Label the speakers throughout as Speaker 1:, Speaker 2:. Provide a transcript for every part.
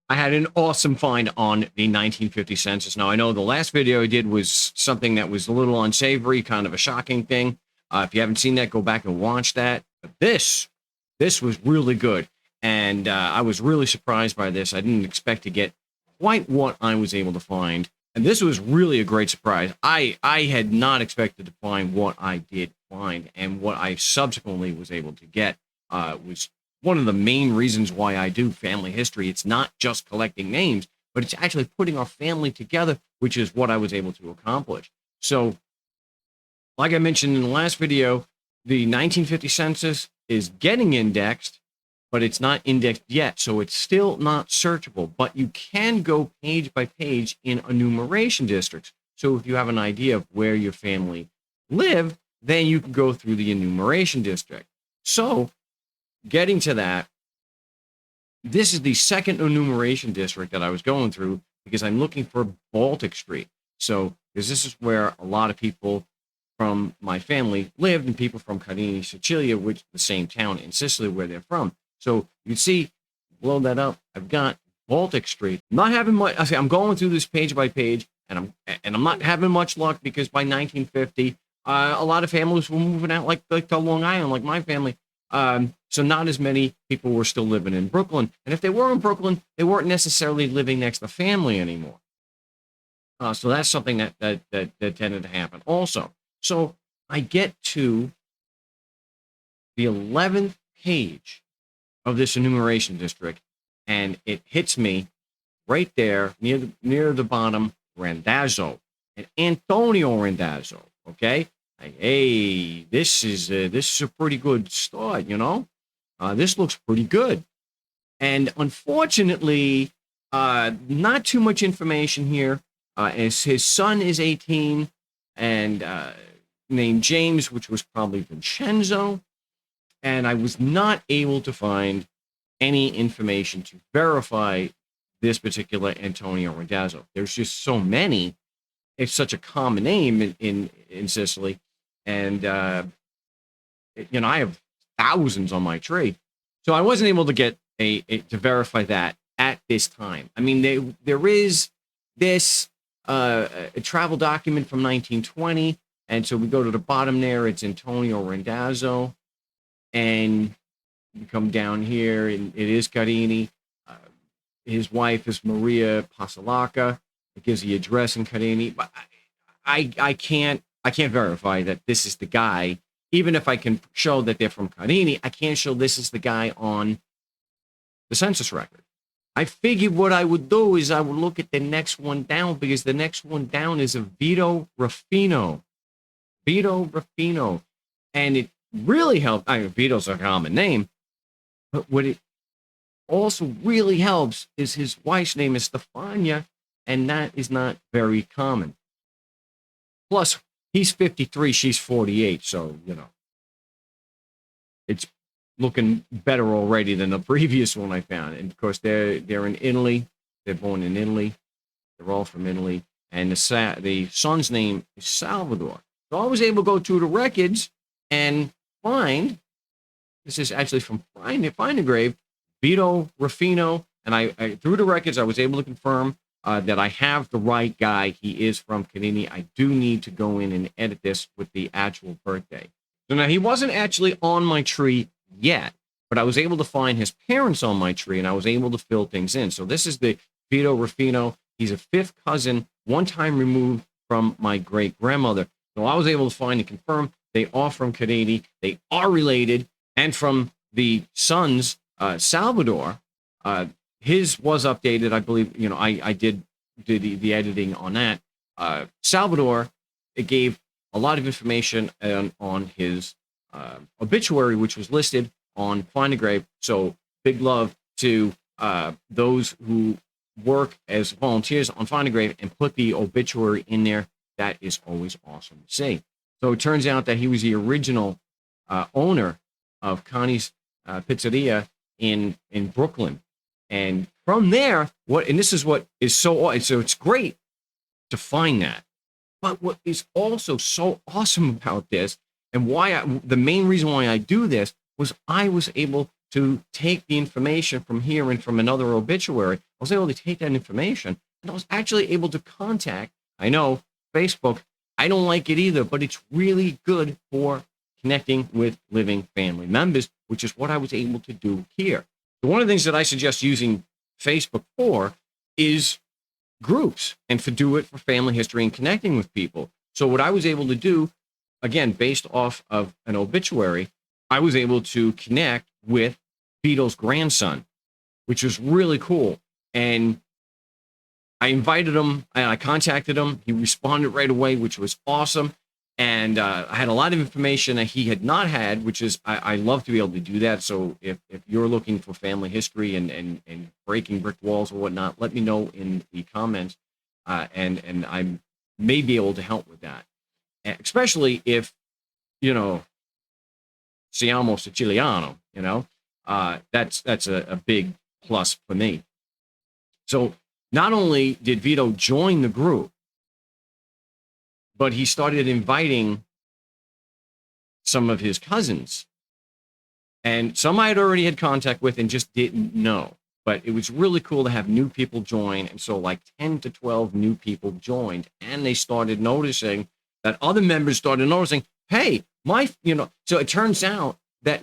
Speaker 1: I had an awesome find on the 1950 census. Now, I know the last video I did was something that was a little unsavory, kind of a shocking thing. If you haven't seen that, go back and watch that. But this was really good. And I was really surprised by this. I didn't expect to get quite what I was able to find. And this was really a great surprise. I had not expected to find what I did find, and what I subsequently was able to get was one of the main reasons why I do family history. It's not just collecting names, but it's actually putting our family together, which is what I was able to accomplish. So, like I mentioned in the last video, the 1950 census is getting indexed, but it's not indexed yet, so it's still not searchable. But you can go page by page in enumeration districts. So if you have an idea of where your family live, then you can go through the enumeration district. So getting to that, this is the second enumeration district that I was going through because I'm looking for Baltic Street. So, because this is where a lot of people from my family lived, and people from Carini, Sicilia, which is the same town in Sicily where they're from. So you can see, blow that up. I've got Baltic Street. I'm not having much. I'm going through this page by page, and I'm not having much luck because by 1950, a lot of families were moving out, like to Long Island, like my family. So not as many people were still living in Brooklyn, and if they were in Brooklyn, they weren't necessarily living next to family anymore. So that's something that tended to happen also. So I get to the 11th page of this enumeration district, and it hits me right there near the bottom, Randazzo, and Antonio Randazzo. Okay, hey, this is a pretty good start, you know. This looks pretty good, and unfortunately, not too much information here. As his son is 18, and named James, which was probably Vincenzo. And I was not able to find any information to verify this particular Antonio Randazzo. There's just so many. It's such a common name in Sicily. And, you know, I have thousands on my tree. So I wasn't able to get to verify that at this time. I mean, there is this a travel document from 1920. And so we go to the bottom there. It's Antonio Randazzo. And you come down here, and it is Carini. His wife is Maria Pasalaca. It gives the address in Carini. But I can't verify that this is the guy. Even if I can show that they're from Carini, I can't show this is the guy on the census record. I figured what I would do is I would look at the next one down, because the next one down is a Vito Ruffino. Vito Ruffino. And it really helped. I mean, Vito's a common name, but what it also really helps is his wife's name is Stefania, and that is not very common. Plus, he's 53, she's 48, so, you know, it's looking better already than the previous one I found. And of course, they're in Italy. They're born in Italy. They're all from Italy. And the son's name is Salvador. So I was able to go through the records and find, this is actually from Find a Grave, Vito Ruffino. And I through the records, I was able to confirm that I have the right guy. He is from Carini. I do need to go in and edit this with the actual birthday. So now, he wasn't actually on my tree yet, but I was able to find his parents on my tree, and I was able to fill things in. So this is the Vito Ruffino. He's a fifth cousin, one time removed from my great-grandmother. So I was able to find and confirm they are from Carini. They are related. And from the son's Salvador, his was updated. I believe, you know, I did the editing on that. Salvador, it gave a lot of information on his obituary, which was listed on Find a Grave. So big love to those who work as volunteers on Find a Grave and put the obituary in there. That is always awesome to see. So it turns out that he was the original owner of Connie's Pizzeria in Brooklyn. And from there, and this is what is so it's great to find that. But what is also so awesome about this, and the main reason why I do this, was I was able to take the information from here and from another obituary. I was able to take that information, and I was actually able to contact, I know, Facebook. I don't like it either, but it's really good for connecting with living family members, which is what I was able to do here. So one of the things that I suggest using Facebook for is groups, and to do it for family history and connecting with people. So what I was able to do, again, based off of an obituary, I was able to connect with Vito's grandson, which was really cool. And I invited him and I contacted him. He responded right away, which was awesome. And I had a lot of information that he had not had, which is, I love to be able to do that. So if you're looking for family history and breaking brick walls or whatnot, let me know in the comments. And I may be able to help with that. Especially if, siamo Siciliano, that's a big plus for me. So not only did Vito join the group, but he started inviting some of his cousins. And some I had already had contact with and just didn't know. But it was really cool to have new people join. And so like 10 to 12 new people joined. And they started noticing that other members started noticing, hey, so it turns out that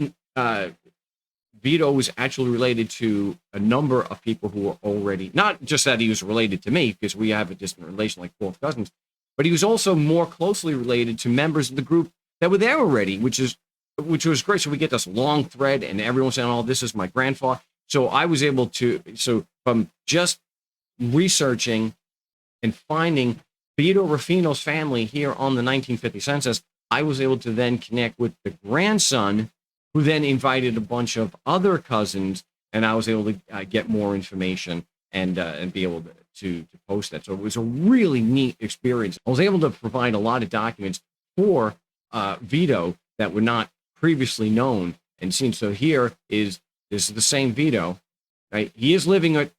Speaker 1: Vito was actually related to a number of people who were already, not just that he was related to me, because we have a distant relation like fourth cousins, but he was also more closely related to members of the group that were there already, which was great. So we get this long thread, and everyone's saying, "Oh, this is my grandfather." So I was able to, from just researching and finding Vito Ruffino's family here on the 1950 census, I was able to then connect with the grandson, who then invited a bunch of other cousins, and I was able to get more information and be able to post that. So it was a really neat experience. I was able to provide a lot of documents for Vito that were not previously known and seen. So this is the same Vito, right? He is living at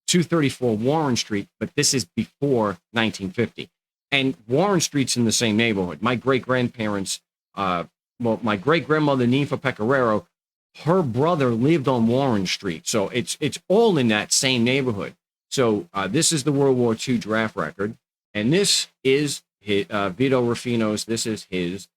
Speaker 1: 234 Warren Street, but this is before 1950. And Warren Street's in the same neighborhood. My great-grandparents, my great-grandmother, Ninfa Pecoraro, her brother lived on Warren Street. So it's all in that same neighborhood. So this is the World War II draft record, and this is Vito Ruffino's. This is his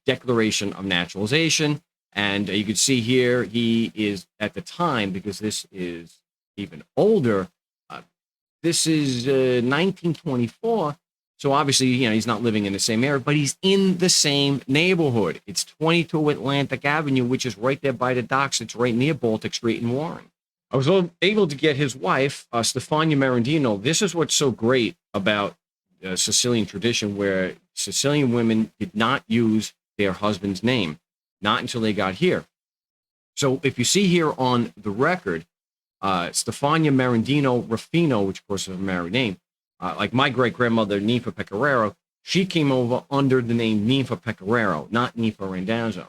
Speaker 1: Declaration of Naturalization, and you can see here he is at the time, because this is even older. This is 1924, so obviously he's not living in the same area, but he's in the same neighborhood. It's 22 Atlantic Avenue, which is right there by the docks. It's right near Baltic Street in Warren. I was able to get his wife, Stefania Marandino. This is what's so great about Sicilian tradition, where Sicilian women did not use their husband's name, not until they got here. So if you see here on the record, Stefania Marandino Ruffino, which of course is a married name, like my great-grandmother, Ninfa Pecoraro, she came over under the name Ninfa Pecoraro, not Ninfa Randazzo.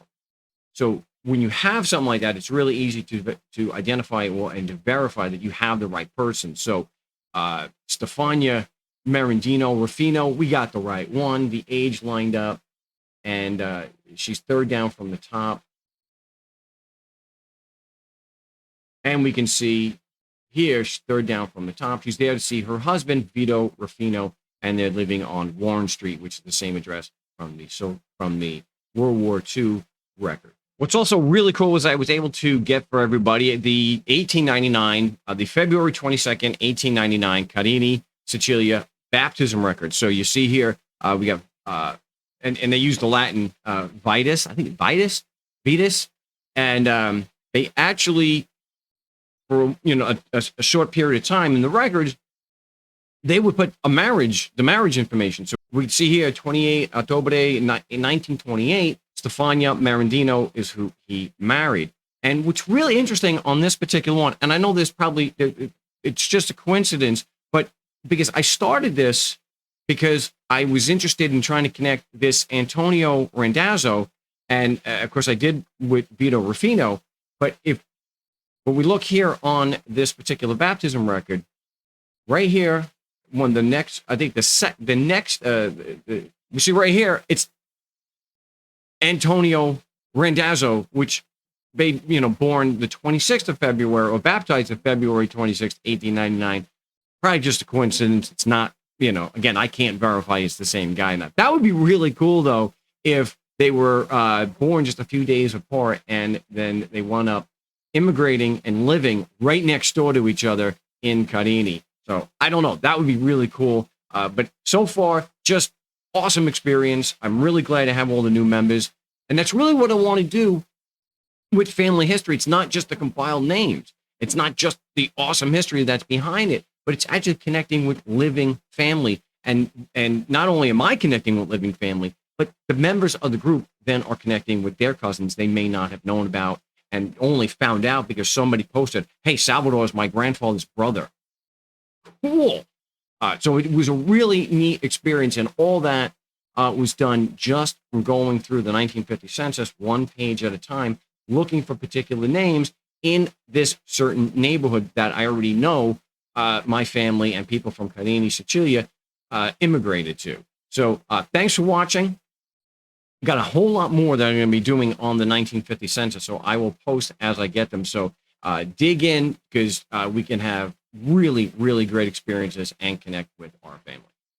Speaker 1: So when you have something like that, it's really easy to identify and to verify that you have the right person. So Stefania Marandino Ruffino, we got the right one. The age lined up, and she's third down from the top. And we can see here, she's third down from the top. She's there to see her husband, Vito Ruffino, and they're living on Warren Street, which is the same address from the World War II record. What's also really cool was I was able to get for everybody the 1899, the February 22nd, 1899 Carini, Sicilia baptism record. So you see here, we have, and they use the Latin Vitus, I think Vitus, and they actually, for a short period of time in the records, they would put the marriage information. So we see here, 28 October 1928, Stefania Marandino is who he married. And what's really interesting on this particular one, and I know this probably, it's just a coincidence, but because I started this because I was interested in trying to connect this Antonio Randazzo, and of course I did with Vito Ruffino, but when we look here on this particular baptism record, right here, we see right here, it's Antonio Randazzo, which born the 26th of February or baptized of February 26th, 1899. Probably just a coincidence. It's not, again, I can't verify it's the same guy. Now, that would be really cool, though, if they were born just a few days apart and then they wound up immigrating and living right next door to each other in Carini. So I don't know. That would be really cool. But so far, just awesome experience. I'm really glad to have all the new members. And that's really what I want to do with family history. It's not just to compile names. It's not just the awesome history that's behind it, but it's actually connecting with living family. And not only am I connecting with living family, but the members of the group then are connecting with their cousins they may not have known about and only found out because somebody posted, hey, Salvador is my grandfather's brother. Cool. So it was a really neat experience, and all that was done just from going through the 1950 census, one page at a time, looking for particular names in this certain neighborhood that I already know my family and people from Carini, Sicilia, immigrated to. So thanks for watching. Got a whole lot more that I'm going to be doing on the 1950 census, so I will post as I get them. So dig in because we can have really, really great experiences and connect with our family.